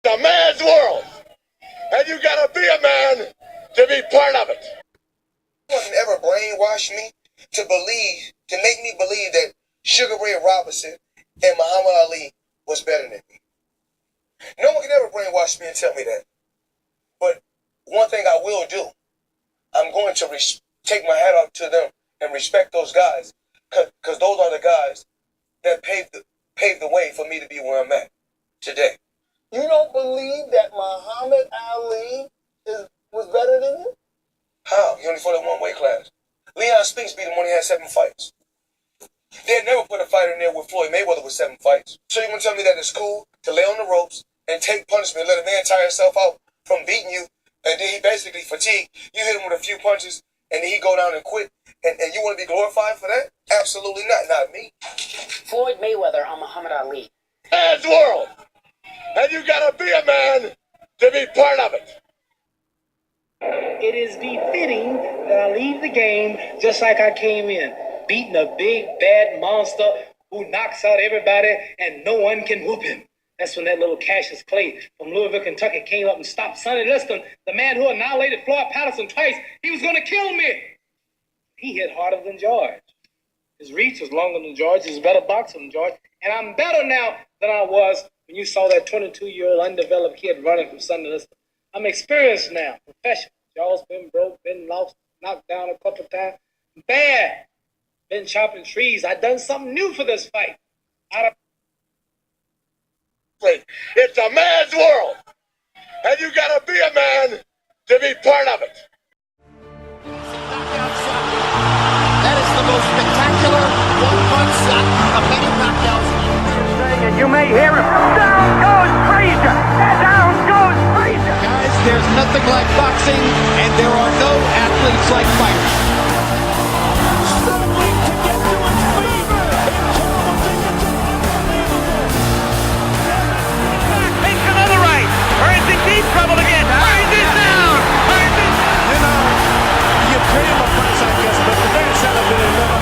a man's world, and you gotta be a man to be part of it. No one ever brainwashed me to make me believe that Sugar Ray Robinson and Muhammad Ali was better than me. No one can ever brainwash me and tell me that. But one thing I will do, I'm going to take my hat off to them and respect those guys, because those are the guys that paved the way for me to be where I'm at today. You don't believe that Muhammad Ali was better than you? How? He only fought in one weight class. Leon Spinks beat him when he had 7 fights. They'd never put a fighter in there with Floyd Mayweather with 7 fights. So you want to tell me that it's cool to lay on the ropes and take punishment, let a man tire himself out from beating you, and then he basically fatigued. You hit him with a few punches, and then he go down and quit, and you want to be glorified for that? Absolutely not. Not me. Floyd Mayweather on Muhammad Ali. Man's world, and you gotta be a man to be part of it. It is befitting that I leave the game just like I came in, beating a big, bad monster who knocks out everybody and no one can whoop him. That's when that little Cassius Clay from Louisville, Kentucky came up and stopped Sonny Liston, the man who annihilated Floyd Patterson twice. He was going to kill me. He hit harder than George. His reach was longer than George. He's a better boxer than George. And I'm better now than I was when you saw that 22-year-old undeveloped kid running from Sonny Liston. I'm experienced now, professional. Jaw's been broke, been lost, knocked down a couple of times. Bad. Been chopping trees. I done something new for this fight. It's a man's world, and you gotta be a man to be part of it. That is the most spectacular one-punch shot of many knockouts. And you may hear him. Down goes Frazier! Down goes Frazier! Guys, there's nothing like boxing, and there are no athletes like fighters. Struggling to get to his feet. Takes another right. Or is in deep trouble again? Finds it down. Finds it. You know, you pay him a price, I guess, but the man said I've been enough.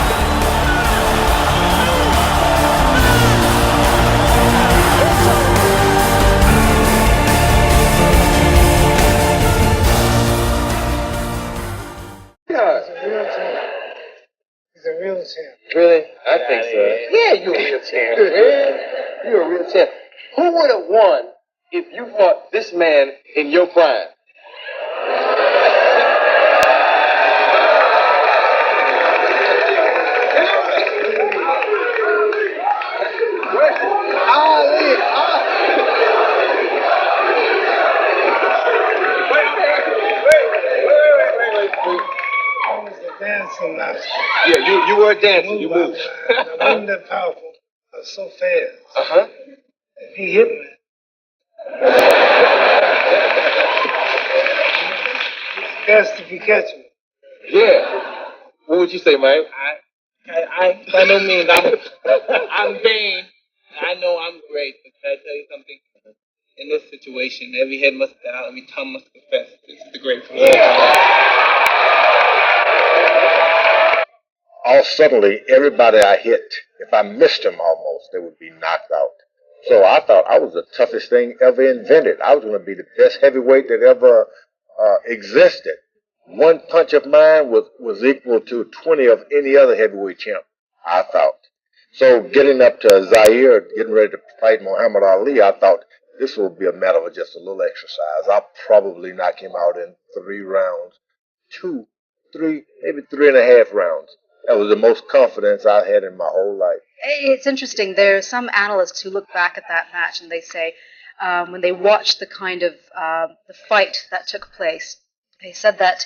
He's a real champ. Really? I think so. Yeah, you're a real champ, man. You're a real champ. Who would have won if you fought this man in your prime? Dancing now. Yeah, you were a dancer. You moved. I wasn't that powerful. I was so fast. Uh-huh. If he hit me, it's best if he catch me. Yeah. What would you say, Mike? I by no means, I'm vain. I know I'm great, but can I tell you something? In this situation, every head must bow, every tongue must confess. This is the great one. All suddenly, everybody I hit, if I missed them almost, they would be knocked out. So I thought I was the toughest thing ever invented. I was going to be the best heavyweight that ever existed. One punch of mine was equal to 20 of any other heavyweight champ, I thought. So getting up to Zaire, getting ready to fight Muhammad Ali, I thought this will be a matter of just a little exercise. I'll probably knock him out in 3 rounds. 2, 3, maybe 3.5 rounds. That was the most confidence I had in my whole life. It's interesting. There are some analysts who look back at that match and they say, when they watched the kind of the fight that took place, they said that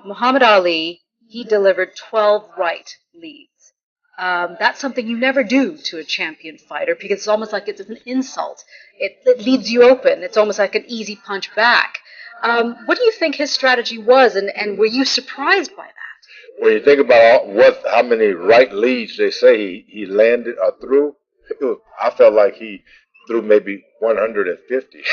Muhammad Ali, he delivered 12 right leads. That's something you never do to a champion fighter because it's almost like it's an insult. It leaves you open. It's almost like an easy punch back. What do you think his strategy was, and were you surprised by that? When you think about how many right leads they say he landed or threw, I felt like he threw maybe 150.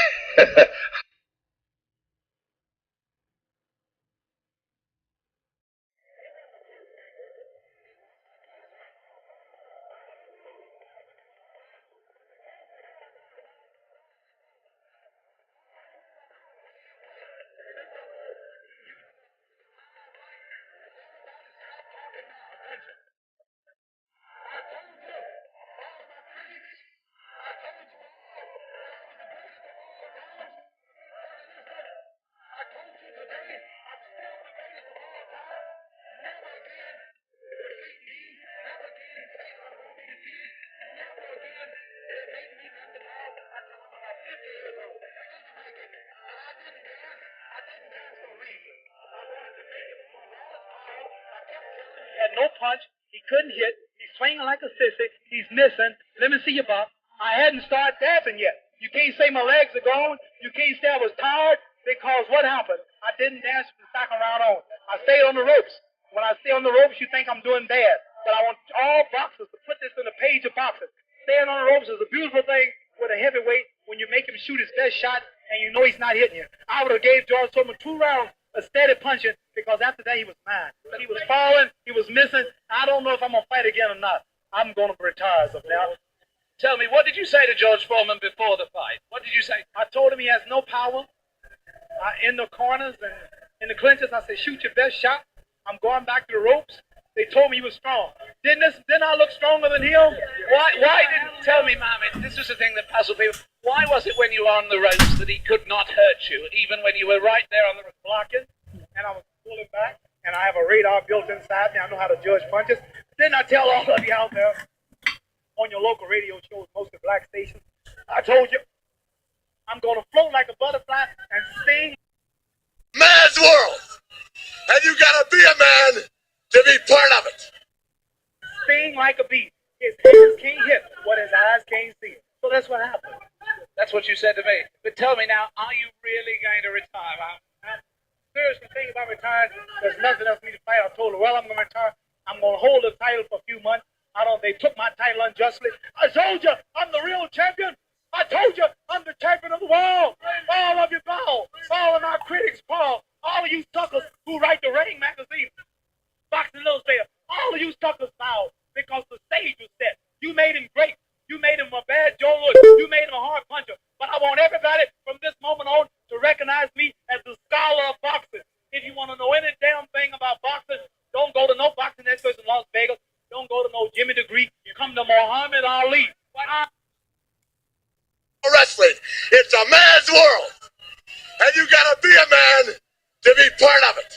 Had no punch. He couldn't hit. He's swinging like a sissy. He's missing. Let me see your box. I hadn't started dancing yet. You can't say my legs are gone. You can't say I was tired because what happened? I didn't dance from the second round on. I stayed on the ropes. When I stay on the ropes, you think I'm doing bad. But I want all boxers to put this in a page of boxing. Staying on the ropes is a beautiful thing with a heavyweight when you make him shoot his best shot and you know he's not hitting you. I would have gave George Foreman 2 rounds of steady punching because after that he was mine. He was falling, he was missing. I don't know if I'm going to fight again or not. I'm going to retire as of now. Tell me, what did you say to George Foreman before the fight? What did you say? I told him he has no power in the corners and in the clinches. I said, shoot your best shot. I'm going back to the ropes. They told me he was strong. Didn't I look stronger than him? Why didn't tell me, Mohammed? This was the thing that puzzled people. Why was it when you were on the ropes that he could not hurt you, even when you were right there on the blocking, and I was pulling back, and I have a radar built inside me. I know how to judge punches. Didn't I tell all of you out there on your local radio shows, mostly black stations? I told you I'm going to float like a butterfly and sting. Man's world, and you gotta be a man to be part of it. Sting like a bee. His hands can't hit what his eyes can't see. So that's what happened. That's what you said to me. But tell me now, are you really going to retire? I'm serious to think about retiring. There's nothing else for me to fight. I told her, well, I'm going to retire. I'm going to hold the title for a few months. They took my title unjustly. I told you, I'm the real champion. I told you, I'm the champion of the world. All of you bow. All of my critics bow. All of you suckers who write the Ring magazine, Boxing Illustrated, all of you suckers bow because the stage was set. You made him great. You made him a bad Joe Louis. You made him a hard puncher. But I want everybody from this moment on to recognize me as the scholar of boxing. If you want to know any damn thing about boxing, don't go to no boxing experts in Las Vegas. Don't go to no Jimmy the Greek. You come to Muhammad Ali. Wrestling, it's a man's world, and you gotta be a man to be part of it.